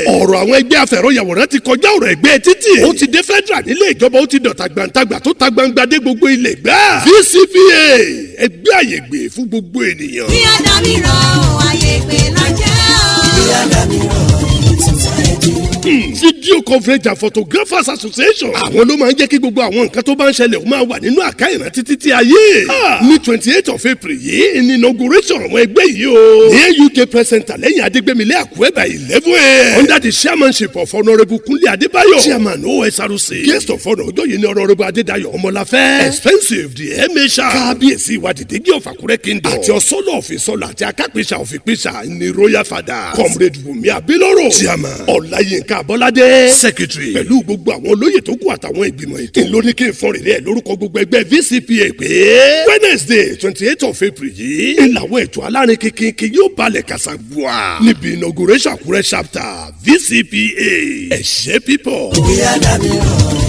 ọ̀rọ̀ àwọn ẹgbẹ́ afẹ̀rọ̀yàwòrán ti kọjá ọ̀rọ̀ ẹgbẹ́ títì. ó ti dé federal nílé ìjọba ó ti dọ̀tà gbàǹtagbà tó ta gbangba dé gbogbo ilẹ̀ gbà. VCPA ẹgbẹ́ àyègbè fún gbogbo ènìyàn. bí Ádámì rọ àyègbè lọ́jọ́. bí Ádámì rọ Video Coverage and Photographers Association. àwọn ló máa ń jẹ́ kí gbogbo àwọn nǹkan tó bá ń ṣẹlẹ̀ ó máa wà nínú àká ìrántí títí ayé. ní 28 of April yìí ní inauguration àwọn ẹgbẹ́ yìí o. ní UK Press Center lẹ́yìn Adégbémilé Àkúrẹ́ by 11 a.m. under the chairmanship of Honourable Kunle Adébáyọ̀ chairman OSRC. guest of honour ọjọ́ yìí ní Honourable Adédayọ̀ Ọmọláfẹ́. expensive the emisha. kábíyèsí ìwádìí dèjì of Àkúrẹ́ kingdom. àti ọ̀sọ́lọ̀ ọ̀fìsọ́lọ̀ àti akápẹ́sà ọ̀fìpẹ́sà ní royal father. comrade Wumi Abiloro chairman. ọ̀làyínká Abọ́ládé secretary. pẹ̀lú gbogbo àwọn olóyè tó kù àtàwọn ìgbìmọ̀ ètò. lóní kí n fọ́n rèé lórúkọ gbogbo ẹgbẹ́ VCPA pé Wednesday 28 of April yìí ìlàwọ̀ ètò alárin kékeré yóò balẹ̀ kàṣàgbọ́à níbi inauguration Àkúrẹ́ chapter VCPA ẹ̀ṣẹ́ pípọ̀. bí Ádámì rọ.